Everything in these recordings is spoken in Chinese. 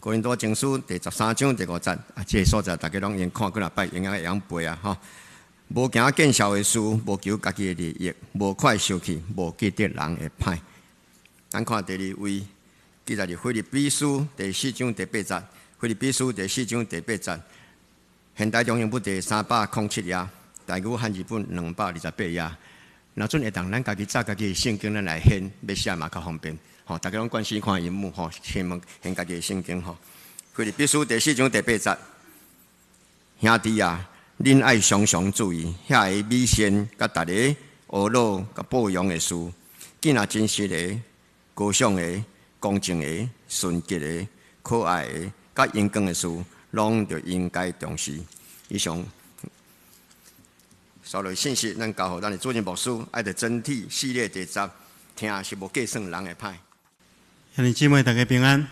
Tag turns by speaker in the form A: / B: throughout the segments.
A: 哥林多前书第13章第5节，这个所在大家拢用看几若摆，用会晓背啊吼。无行见效的事，无求家己的利益，无快生气，无记得人的歹。咱看第2位，记载伫腓立比书第4章第8节，腓立比书第4章第8节，现代中英本第307页，台语汉字本228页。若准会当咱家己早家己的圣经咱来献，要写嘛较方便。吼，大家拢关心看荧幕吼，献家己的圣经吼。腓立比书第4章第8节，兄弟啊，恁爱常常注意遐个美善甲逐个恶乐甲保养的事，既若真实的、高尚的、公正的、纯洁的、可爱的、甲阳光的事，拢着应该重视。以上所有信息，咱交互咱的主任牧师，爱的真谛系列第10，听是无计算人的歹。
B: 兄弟姊妹，大家平安。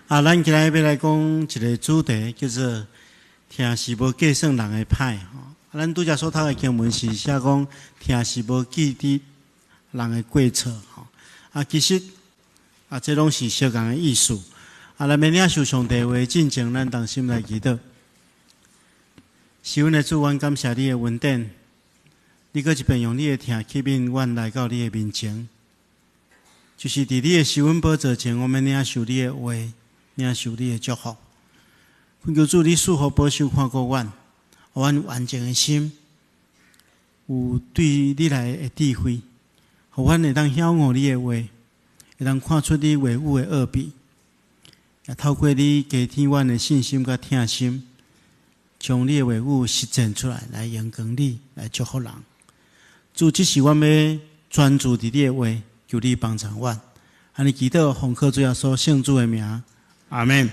B: 咱今日要来讲一个主题，叫做“听是无计算人的歹”。咱拄则所读的经文是写讲“听是无记得人的过错”。其实这拢是相共的意思。咱要领受上帝话，进前咱同心来祈祷。是阮的主，阮感谢你的恩典，你搁一遍用你的听吸引阮来到你的面前。就是伫你的施恩宝座前，我们领受你的话，领受你的祝福。恳求主，你赐福保守看顾阮，互阮有安静的心，有对你来的智慧，互阮会当晓悟你的话，会当看出你话语的奥秘，也透过你加添阮的信心甲听心，将你的话语实践出来，来荣光你，来祝福人。主，这是阮要专注伫你的话。求你帮助阮，安尼祈祷奉靠主耶稣圣主的名，阿门。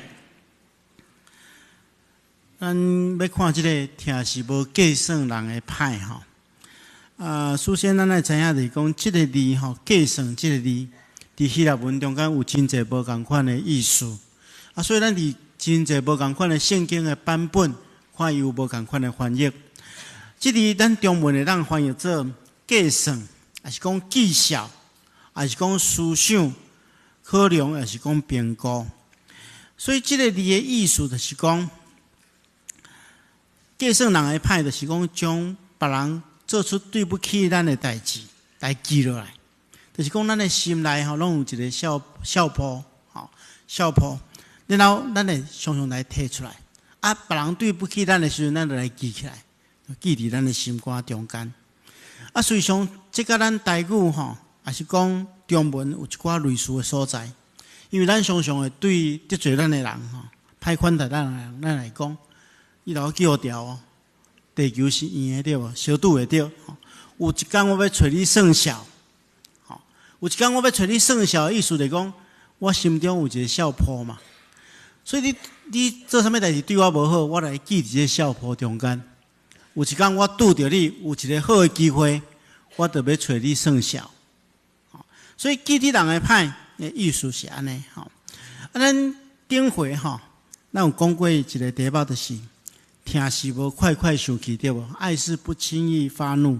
B: 咱要看这个听是无计算人的歹吼。首先咱来知影就是讲，这个字吼，计算这个字，伫希腊文中间有真侪无同款的意思。所以咱伫真侪无同款的圣经的版本，看有无同款的翻译。这字咱中文会当翻译做计算，还是讲计数？也是讲思想、考量，也是讲评估。所以这个字的意思就是讲，计算人的歹，就是讲将别人做出对不起咱的代志来记落来。就是讲咱的心内吼，拢有一个笑谱，笑谱，然后咱会常常来提出来。别人对不起咱的时阵，咱就来记起来，记伫咱的心肝中间。实际上，这甲咱台语吼。也是讲中文有一寡类似的所在，因为咱常常会对得罪咱的人歹款待咱的人，咱来讲，伊老叫调哦，地球是圆的对无？小拄会对。有一天我要找你算账，有一天我要找你算账，意思就是讲，我心中有一个笑谱嘛，所以你做啥物代志对我无好，我来记伫这笑谱中间。有一天我拄着你有一个好的机会，我就要找你算账。所以记得人的歹的意思是安尼吼。咱顶回吼，咱有讲过一个题目，就是听是无快快生气对无？爱是不轻易发怒。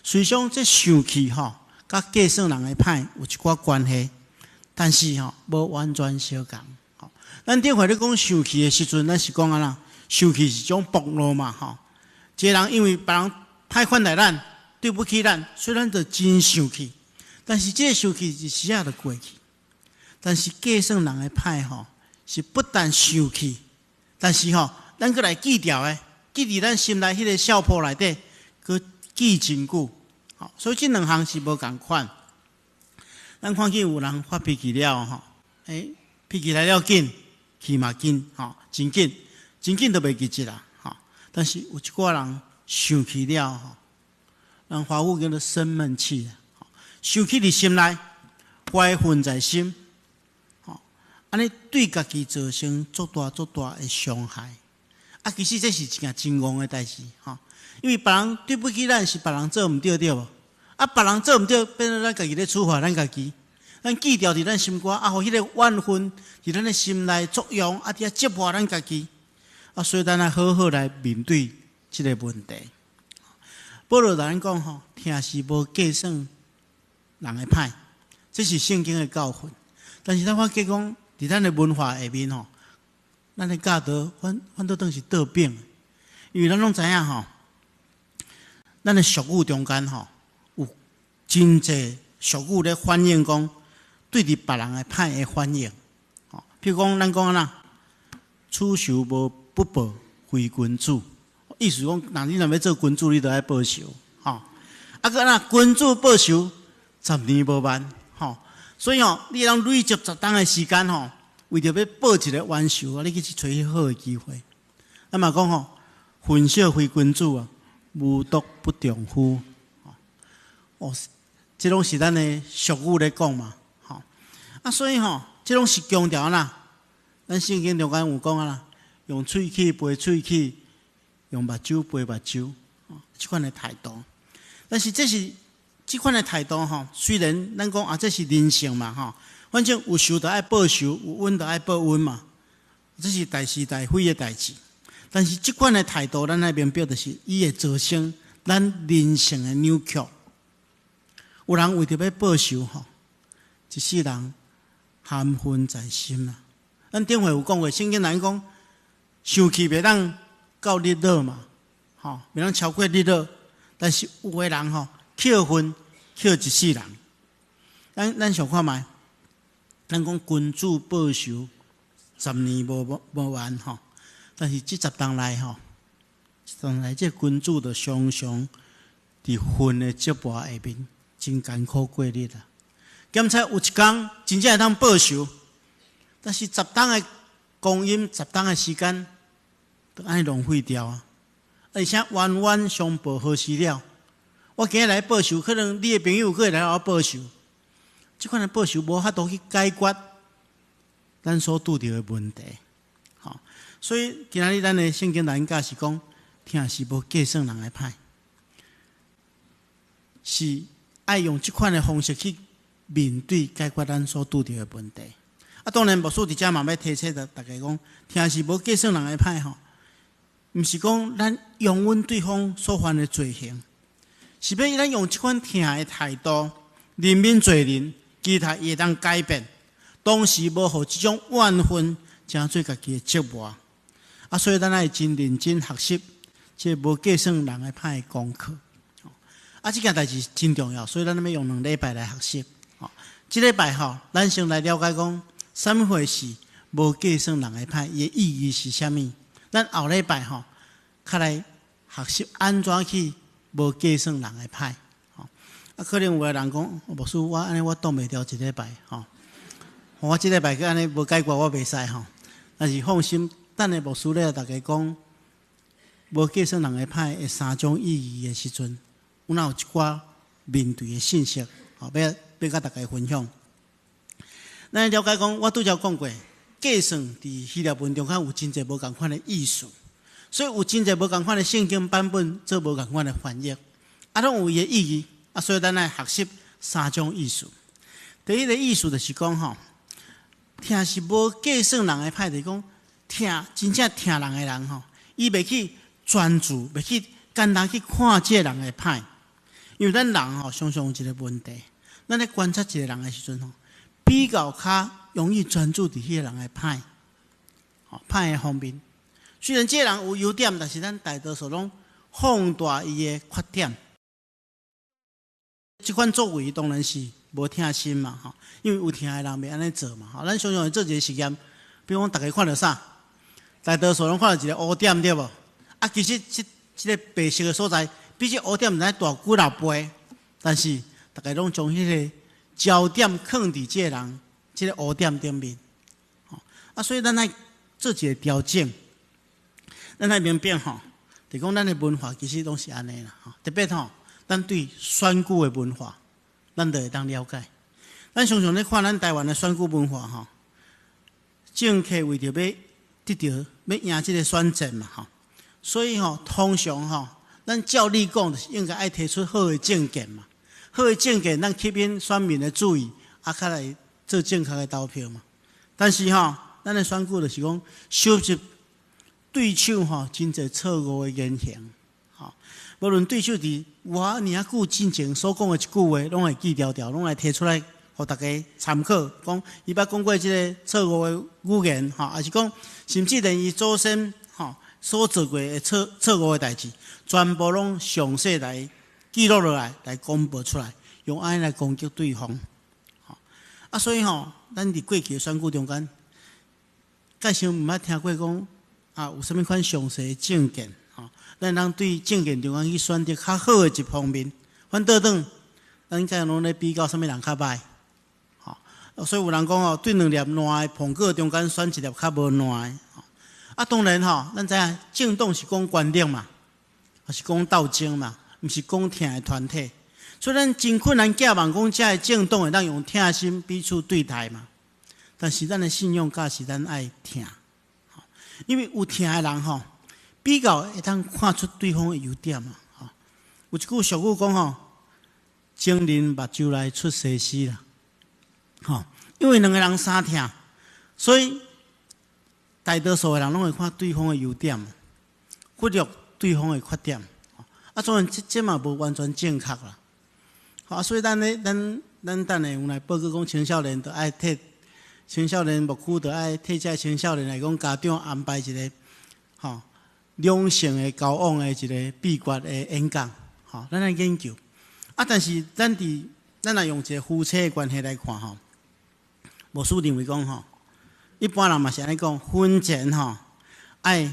B: 虽然这生气吼，甲计算人的歹有一寡关系，但是吼无完全相共。咱顶回咧讲生气的时阵，咱是讲安怎？生气是种暴怒嘛吼。一个人因为别人歹款待咱，对不起咱，虽然就真生气。但是这个生气一时就过去，但是计算人的歹吼，是不但生气，但是吼，咱搁来记牢的，记伫咱心内迄个笑谱内底，搁记真久。所以这两项是无共款。咱看见有人发脾气了吼，脾气来了紧，气嘛紧，真紧，真紧都袂记一啦，但是有一寡人生气了吼，人华语叫做生闷气。生气伫心内，怀恨在心，安尼对家己造成足大的伤害。其实这是一件真戆的代志，因为别人对不起咱，是别人做唔对对无？别人做唔对，变成咱家己咧处罚咱家己。咱记牢伫咱心肝，互迄个怨恨伫咱的心内作用，伫遐折磨咱家己。所以咱来好好来面对这个问题。保罗咱讲吼，听是无计算人的歹，这是圣经的教训。但是咱发觉讲，伫咱的文化下面吼，咱的价值反倒当是倒变，因为咱拢知影吼，咱的俗语中间吼有真济俗语咧反映讲对伫别人的歹的反应。吼，譬如讲咱讲呐，此仇无不报非君子，意思讲，若你若要做君主，你就爱报仇。吼，啊个那君主报仇，10年无晚。吼，所以吼，你通累积10当的时间吼，为着要报一个冤仇，你去找迄好的机会。啊嘛讲吼，焚烧非君主啊，无毒不丈夫。哦，这拢是咱的俗语咧讲嘛。吼，啊所以吼，这拢是强调啦。咱圣经中间有讲啦，用喙齿陪喙齿，用目睭陪目睭，这款的态度。但是这款的态度吼，虽然咱讲啊，这是人性嘛吼，反正有仇就爱报仇，有恩就爱报恩嘛，这是大是大非的代志。但是这款的态度，咱来明表的是，伊会造成咱人性的扭曲。有人为着要报仇吼，一世人含恨在心啊。咱顶回有讲过，圣经内讲，生气袂当到日落嘛，吼，袂当超过日落。但是有的人吼，扣分扣一世人。咱想看觅，咱讲君主报仇，10年无完吼。但是这10当来吼，10当来这君主就常常伫恨的折磨下面，真艰苦过日啊。检测有一天真正会当报仇，但是10当的光阴，10当的时间，都安尼浪费掉啊！而且冤冤相报何时了？我今日来报仇，可能你的朋友过来我报仇，这款的报仇无法度去解决咱所拄到的问题。好，所以今仔日咱的圣经内教是讲，听是无计算人的歹，是爱用这款的方式去面对解决咱所拄到的问题。啊，当然，牧师伫遮嘛要提醒大家讲，听是无计算人的歹吼，毋是讲咱容忍对方所犯的罪行，是要咱用这款听的态度，怜悯罪人，期待伊会当改变，同时无互这种怨恨成做家己的折磨。啊，所以咱爱真认真学习这无计算人的歹的功课。啊，这件代志真重要，所以咱要用2礼拜来学习。这礼拜吼，咱先来了解讲，什么回事？无计算人的歹，伊的意义是啥物？咱后礼拜吼，较来学习安怎去无计算人的歹。啊，可能有个人讲，牧师，我安尼我挡袂掉一礼拜吼，我这礼拜去安尼无解决，我袂使吼。但是放心，等下牧师咧，大家讲无计算人的歹的3种意义的时阵，有哪有一寡面对的信息，要甲大家分享。咱了解讲，我拄则讲过，计算伫希腊文中间有真侪无共款的意思，所以有真侪无共款的圣经版本做无共款的翻译，啊，拢有伊的意义。啊，所以咱来学习3种意思。第一个意思就是讲吼，听是无计算人的歹，就是讲听真正听人的人吼，伊袂去专注，袂去简单去看这个人的歹，因为咱人吼常常有一个问题，咱咧观察一个人的时阵吼，比较较容易专注伫迄个人的歹，歹的方面。虽然这个人有优点，但是咱大多数拢放大伊的缺点。这款作为当然是无听心嘛，吼，因为有听的人袂安尼做嘛，吼。咱常常会做一个实验，比如讲大家看到啥，大多数拢看到一个乌点对无？啊，其实这个白色的所在，比这乌点毋知大几若倍，但是大家拢将迄个焦点放伫这个人，这个乌点顶面，吼。啊，所以咱来做一个调整，咱来明白吼，就讲咱的文化其实拢是安尼啦，吼，特别吼。咱对选举的文化，咱就会当了解。咱常常咧看咱台湾的选举文化吼，政客为着要得到要赢这个选战嘛吼，所以吼通常吼，咱照理讲就是应该爱提出好的政见嘛，好的政见咱吸引选民的注意，啊，较来做正确的投票嘛。但是吼，咱的选举就是讲收集对手吼真侪错误的言行。无论对手伫我尔久之前所讲的一句话，拢会记条条，拢会提出来互大家参考。讲伊捌讲过即个错误的语言，还是讲甚至连伊祖先所做过的错误的代志，全部拢详细来记录落来，来公布出来，用安尼来攻击对方。所以咱伫过去的选举中间，介绍毋捌听过讲有啥物款详细的证件，咱人对证件中间去选择较好的一方面，反倒转，咱介拢咧比较啥物人较歹，所以有人讲对两粒烂的苹果中间选一粒较无烂的，当然咱知影政党是讲观点嘛，也是讲斗争嘛，毋是讲听的团体。所以咱真困难寄望讲，遮个政党会当用听心彼此对待嘛。但是咱的信用价值，咱爱听，因为有听的人比较会当看出对方的优点嘛。有一句俗语讲情人目睭内出西施啦。因为两个人相听，所以大多数的人拢会看对方的优点，忽略对方的缺点。当然这嘛无完全正确啦。所以咱等下有来报告讲，青少年就爱替青少年牧区，就爱替这青少年来讲，家长安排一个两性的交往的一个秘诀的演讲，咱来研究。但是咱来用一个夫妻的关系来看牧师认为讲一般人嘛是安尼讲，婚前爱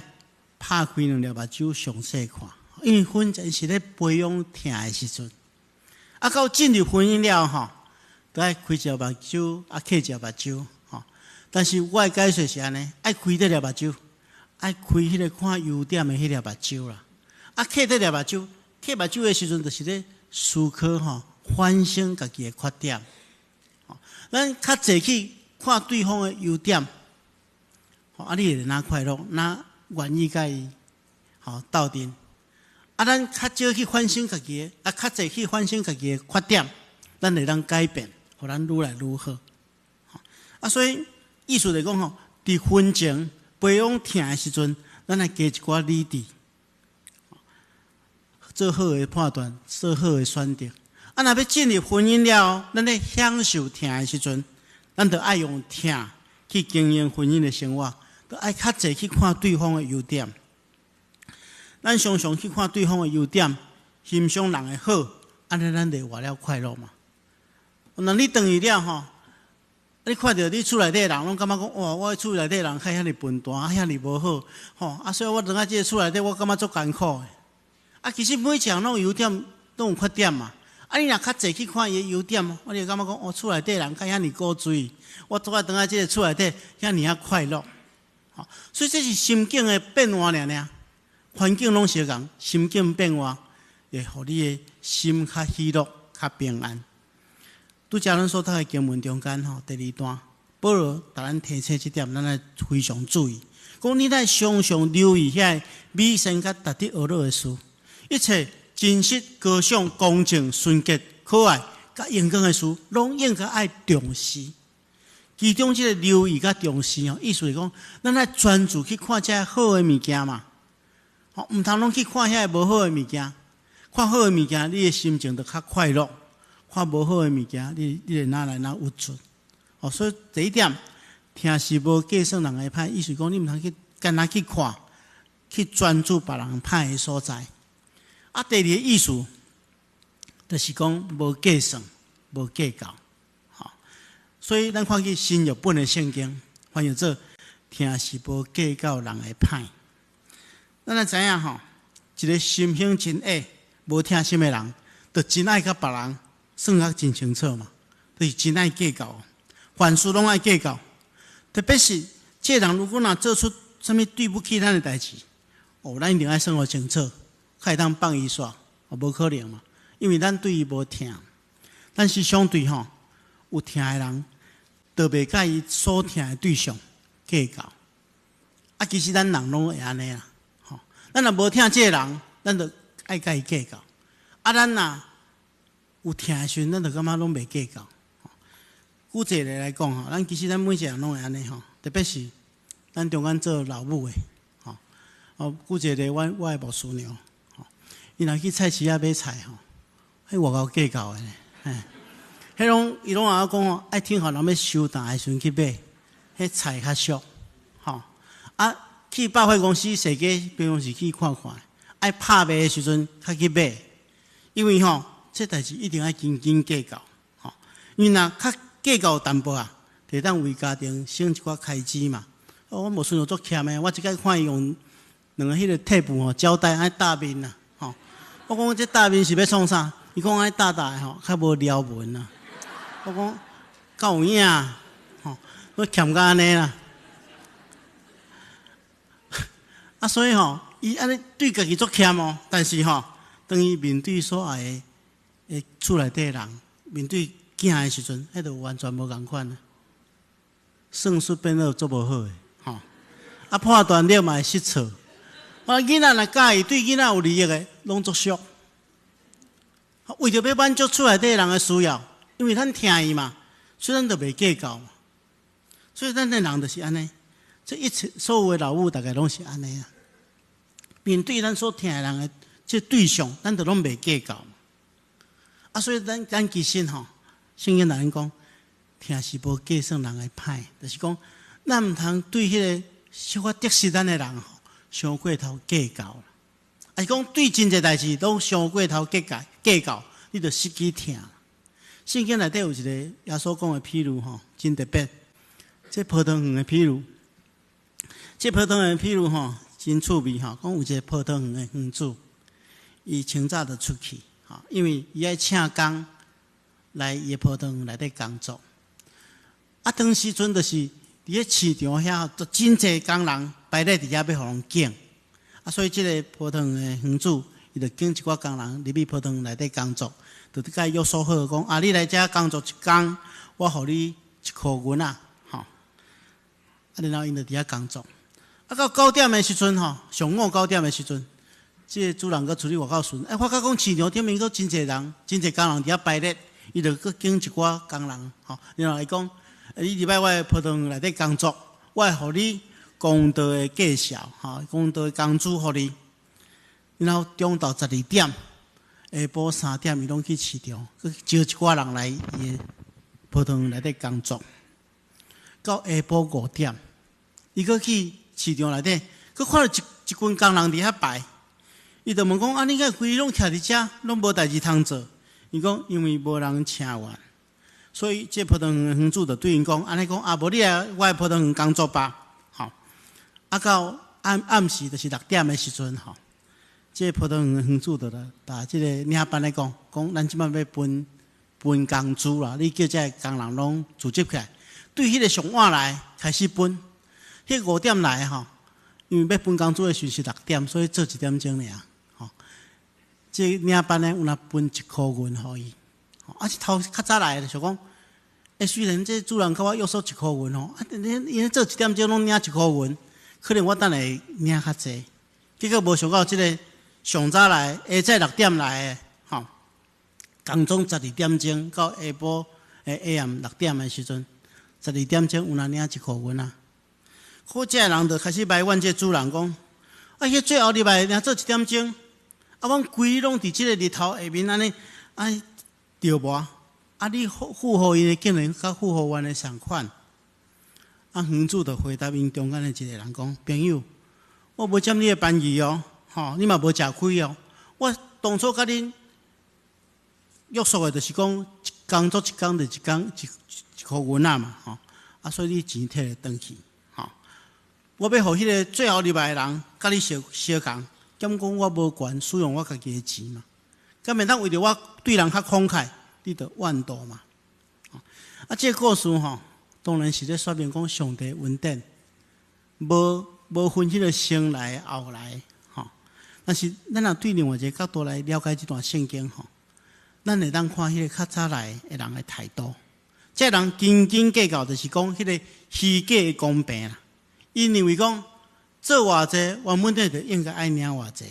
B: 拍开两粒目睭详细看，因为婚前是咧培养听的时阵。到进入婚姻了都爱开一粒目睭，开一粒目睭但是我的解说是安尼，爱开这粒目睭，爱开迄个看优点的迄粒目睭啦。开这粒目睭，开目睭的时阵，就是咧思考反省家己的缺点。咱较侪去看对方的优点，你会哪快乐，哪愿意甲伊斗阵。咱较少去反省家己的，较侪去反省家己的缺点，咱会当改变，互咱愈来愈好。所以意思就是讲伫婚前培养听的时阵，咱来加一寡理智，做好的判断，做好的选择。若要进入婚姻了，咱咧享受听的时阵，咱就爱用听去经营婚姻的生活，就爱较侪去看对方的优点。咱常常去看对方的优点，欣赏人的好，安尼咱就活了快乐嘛。那你等于了你看到你厝内底的人，拢感觉讲哇，我厝内底的人较遐尼笨蛋，遐尼无好，所以我等下即个厝内底，我感觉足艰苦的。其实每一个人拢有优点，拢有缺点嘛。你若较侪去看伊的优点，我就感觉讲，厝内底的人较遐尼古锥，我拄仔等下即个厝内底遐尼快乐。所以这是心境的变化尔。环境拢相共，心境变化，会互你的心较喜乐、较平安。拄则咱所读的经文中间第2段，保罗甲咱提醒这点，咱来非常注意。讲你来常常留意遐美善甲值得学乐的事，一切真实、高尚、公正、纯洁、可爱、甲阳光的事，拢应该爱重视。其中这个留意甲重视意思是讲，咱来专注去看这好的物件嘛。毋通拢去看遐无好的物件，看好的物件，你的心情就较快乐；看无好的物件，你就哪来哪郁卒。所以第一点，听是无计算人的歹，意思讲你毋通去干那去看，去专注别人歹的所在。第二个意思，就是讲无计算，无计较。所以咱看去新日本的圣经，翻译做听是无计较人的歹。咱来知影一个心胸真矮、无听心的人，就真爱甲别人算甲真清楚嘛，就是真爱计较，凡事拢爱计较。特别是这人如果做出什么对不起咱的代志，咱一定爱算互清楚，才会当放伊煞，无可能嘛，因为咱对伊无听。但是相对有听的人，就袂甲伊所听的对象计较。其实咱人拢会安尼啦。咱若无听这个人，咱就爱甲伊计较；咱若有听的时阵，咱就感觉拢袂计较。举一个来讲咱其实咱每一个人拢会安尼特别是咱中间做老母的举一个我的牧师娘伊若去菜市仔买菜迄外口计较的呢。迄种伊拢阿讲吼，爱听候人要收单的时阵去买，迄菜较俗，吼啊去百货公司踅街办公室去看看，爱拍卖的时阵较去买，因为吼这代志一定要斤斤计较，吼，因为若较计较淡薄啊，就当为家庭省一寡开支嘛。我无顺路做欠的，我即摆看伊用两个迄个贴布吼胶带爱搭面呐，吼，我讲这搭面是要创啥？伊讲爱搭的吼，较无撩文呐。我讲够有影，吼，我欠甲安尼啦。啊，所以吼，伊安尼对家己足欠哦，但是吼，当伊面对所爱的厝内底人，面对囝的时阵，迄就完全无共款啊。算术变得做无好诶，吼。啊，判断力嘛会失错。啊，囡仔若介意，对囡仔有利益诶，拢作俗。为着要满足厝内底人诶需要。因为咱听伊嘛，所以咱就袂计较嘛。所以咱的人就是安尼，这一切所有的老母大概拢是安尼啊。面对咱所听的人的这对象，咱就拢袂计较嘛。啊，所以咱其实吼，圣经内面讲，听是无计算人的歹，就是讲咱毋通对迄个小可得失咱的人吼，伤过头计较啦。啊，是讲对真侪代志拢伤过头计较，你就失去听。圣经内底有一个耶稣讲的譬如吼，真特别。这葡萄园的譬如，这葡萄园的譬如吼，真趣味吼。讲有一个葡萄园的园主，伊清早就出去，吼，因为伊爱请工来伊的葡萄园内底工作。啊，当时阵就是伫咧市场遐，都真侪工人排咧伫遐要互人拣。啊，所以这个葡萄园的园主，伊就拣一寡工人入去葡萄园内底工作。就甲伊约束好，讲啊，你来遮工作一工，我互你1箍银啊，吼。啊，然后因就伫遐工作。啊，到9点的时阵吼，上午9点的时阵，即个主人佫处理外口顺。发觉讲市场顶面佫真侪人，真侪工人伫遐排列，伊就佫拣一寡工人，吼。然后伊讲，你入来我的葡萄园内底工作，我会互你公道的介绍，吼，公道的工资互你。然后中昼12点。下晡3点，伊拢去市场，去招一寡人来伊的葡萄园内底工作。到下晡5点，伊佫去市场内底，佫看到一群工人伫遐排。伊就问讲：啊，你个规日拢徛伫遮，拢无代志通做？伊讲：因为无人请我，所以这葡萄园的园主就对因讲：安尼讲，啊，无你来我的葡萄园工作吧。吼，啊，到暗时就是6点的时阵，吼。这葡萄园的园主就打这个领班来讲，咱即摆要分工资啦，你叫这工人拢组织起来，对迄个上晚来开始分，迄5点来吼，因为要分工资的时是6点，所以做1点钟尔，吼。这领班呢有若分1箍银互伊，啊是头较早来的，就讲，虽然这主人甲我约束1箍银吼，啊，因做1点钟拢领1箍银，可能我等下领较济，结果无想到这个。上早来，下早6点来的，吼，工总12点钟到下晡AM 6点的时阵，12点钟有人领1箍银啊。好，这人就开始埋怨这主人讲：啊，迄最后入来领做1点钟，啊，阮规日拢伫即个日头下面安尼，着无？啊，你付互因的竟然甲付互阮的相款。啊，园主就回答因中间的一个人讲：朋友，我无占你的便宜哦。吼，你嘛无食亏哦！我当初甲恁约束的，就是讲工作一工就一箍银啊嘛，吼！啊，所以你钱摕来转去，吼！我要互迄个最后入来的人，甲你相共，兼讲我无权使用我家己的钱嘛，敢免当为着我对人较慷慨，你着怨妒嘛？啊，这个故事吼，当然是咧说明讲上帝恩典，无分迄个先来后来。但是，咱若对另外一个角度来了解这段圣经吼，咱会当看迄个较早来的人的态度。这人斤斤计较，就是讲迄个虚假的公平啦。因认为讲做偌济，原本就应该爱领偌济。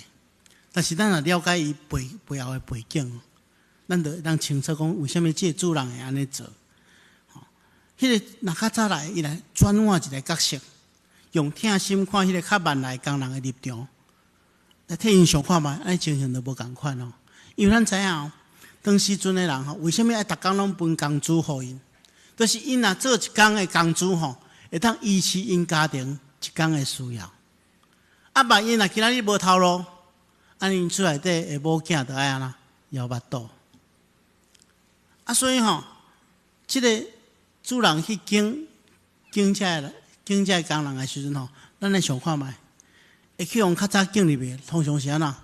B: 但是咱若了解伊背后的背景，咱就会当清楚讲为什么这个主人会安尼做。迄个若较早来，伊来转换一个角色，用疼心看迄个较慢来工人的立场。来替因想看嘛，安尼情形就无共款哦。因为咱知影哦，当时阵的人吼，为什么爱逐工拢分工资互因？就是因若做一工的工资吼，会当维持因家庭一工的需要。啊，万一若今仔日无头路，因厝内底的某囝就爱安那摇巴肚。啊，所以吼，即个主人去经这工人的时阵吼，咱来想看觅，会去用较早经入面，通常是安那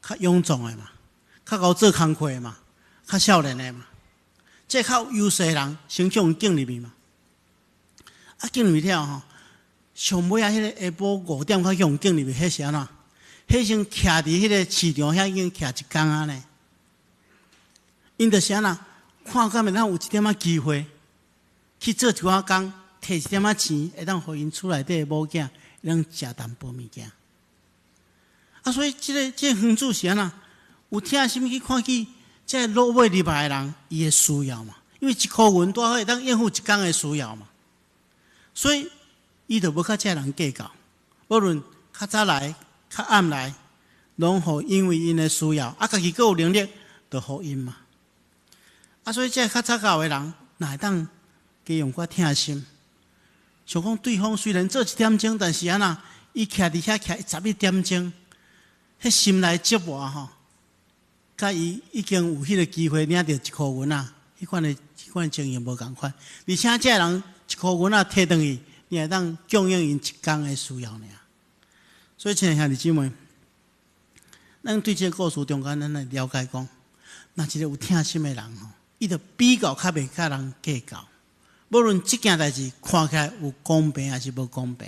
B: 较勇壮的嘛，较会做工课的嘛，较少年的嘛，即较优势的人先去用经入面嘛。啊，经入面了吼，上尾啊，迄个下晡5点较去用经入面，迄是安那？迄先徛伫迄个市场遐已经徛一工啊呢。因就是安那看敢会当有一点仔机会去做一寡工，摕一点仔钱，会当互因厝内底的某囝会当食淡薄物件。啊，所以即个园主是安那有听心去看去，即个落尾入来的人伊的需要嘛，因为1箍银多好会当应付一工的需要嘛，所以伊就无甲即个人计较，无论较早来、较暗来，拢互因为因的需要，啊，家己阁有能力，就互因嘛。啊，所以即个较早教的人，哪会当加用较疼心？想讲对方虽然做1点钟，但是安那伊徛伫遐徛11点钟，迄心内折磨吼，甲伊已经有迄个机会领到1箍银啊，迄款情形无共款。而且即个人1箍银啊摕转去，你会当供应因一工的需要尔。所以，亲爱兄弟姊妹，咱对这个故事中间，咱来了解讲，若一个有疼心的人吼，伊就比较较袂甲人计较。无论即件代志看起来有公平还是无公平，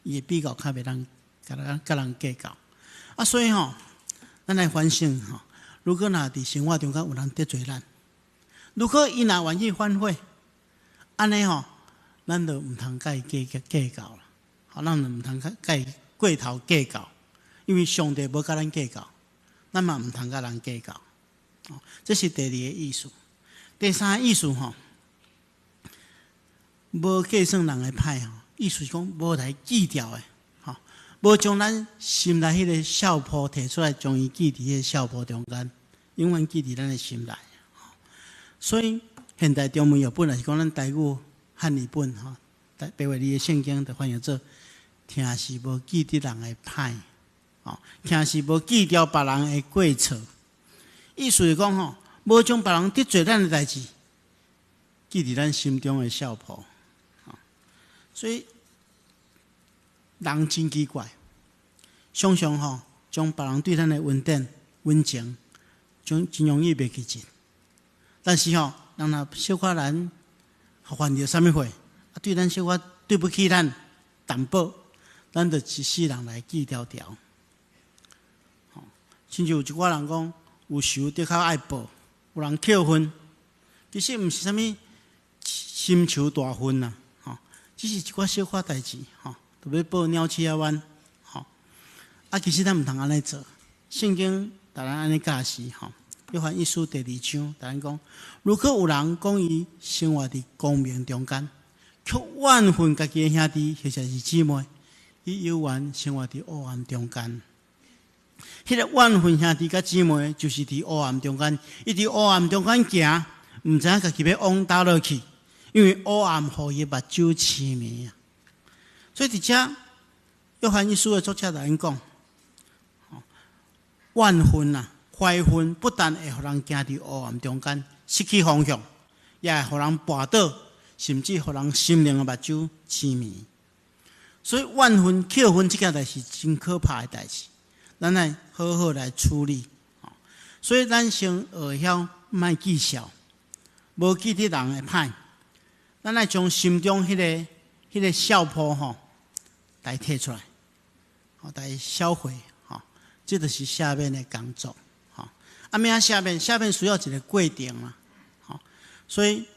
B: 伊会比较较袂当甲人计较。啊，所以吼，咱来反省吼，如果若伫生活中间有人得罪咱，如果伊若愿意反悔，安尼吼，咱就毋通甲伊计较啦。好，咱就毋通甲伊过头计较，因为上帝无甲咱计较，咱嘛毋通甲人计较。哦，这是第二个意思。第三个意思吼，无计算人的歹吼，意思是讲无来记掉的，吼，无将咱心内迄个笑谱摕出来，将伊记伫迄个笑谱中间，永远记伫咱的心内。所以现代中文译本也是讲咱台语汉语本吼，白话字的圣经就翻译做听是无记得人的歹，吼，听是无记掉别人的过错。意思是讲吼，无将别人得罪咱的代志记伫咱心中的笑谱。所以人真奇怪，常常吼将别人对咱的恩典、温情，真容易袂记进。但是吼，人若小可咱犯着啥物货，对咱小可对不起咱淡薄，咱就一世人来记条条。亲像有一寡人讲，有仇得较爱报，有人扣分，其实毋是啥物深仇大恨呐。只是一寡小可代志，吼，特别报鸟鼠仔湾，吼，啊，其实咱毋通安尼做。圣经逐咱安尼教示，吼，约翰一书第2章，逐咱讲，如果有人讲伊生活伫光明中间，却怨恨家己的兄弟或者是姊妹，伊有缘生活伫黑暗中间。迄个怨恨兄弟甲姊妹，就是伫黑暗中间，伊伫黑暗中间行，毋知影家己要往倒落去。因为黑暗互伊目睭痴迷啊，所以伫遮约翰一书的作者就安讲，怨恨啊、怀恨不但会互人行伫黑暗中间失去方向，也会互人绊倒，甚至互人心灵的目睭痴迷。所以怨恨、扣分这件代志真可怕的代志，咱来好好来处理。所以咱先学晓莫记仇，无记得人的歹。咱来将心中迄个笑谱吼，来摕出来，吼，来销毁，吼，这就是下面的工作，吼。啊，咩下面需要一个过程嘛，吼。所以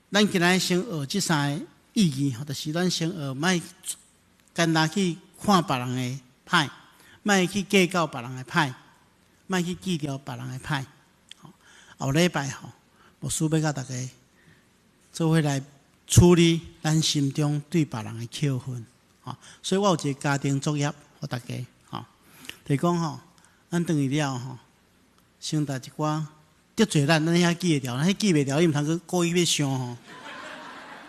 B: 咱今日先学这3个意义，吼，就是咱先学莫简单去看别人的歹，莫去计较别人的歹，莫去记掉别人的歹。后礼拜吼，牧师要甲大家做伙来处理咱心中对别人的扣分，所以我有一个家庭作业给大家，就是讲咱回去了先把一寡得罪咱遐记会牢，咱记袂牢，你毋通去故意要想吼，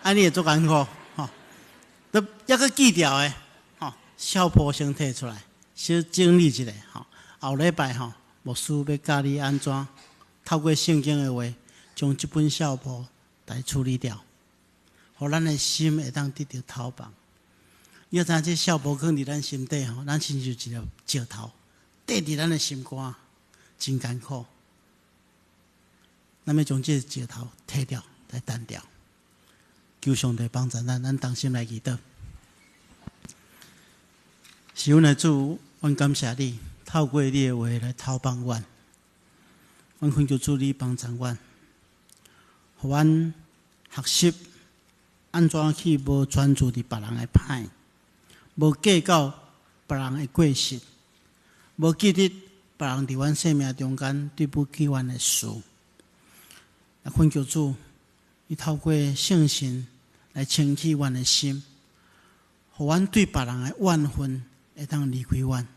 B: 安尼会足艰苦吼。都抑个记牢诶，吼，小坡先摕出来，小整理一下吼。后礼拜吼，牧师要教你安怎透过圣经诶话，将即本小坡来处理掉，互咱诶心会当得到头放。你要知影这小坡放伫咱心底吼，咱亲像一条石头，缀伫咱诶心肝，真艰苦。咱要将这石头摕掉，来单掉。求上帝帮助咱同心来祈祷。是阮的主，阮感谢你，透过你的话来透帮阮。阮恳求主你帮助阮，互阮学习安怎去无专注伫别人的歹，无计较别人的过失，无记得别人伫阮生命中间对不起阮的事。也恳求主，你透过圣神来清洗阮的心，互阮对别人的怨恨会当离开阮，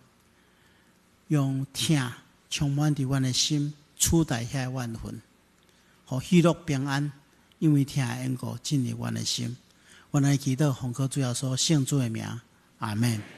B: 用疼充满伫阮的心，取代遐怨恨，互喜乐平安，因为疼的缘故进入阮的心。阮来祈祷，奉靠主耶稣圣主的名，阿门。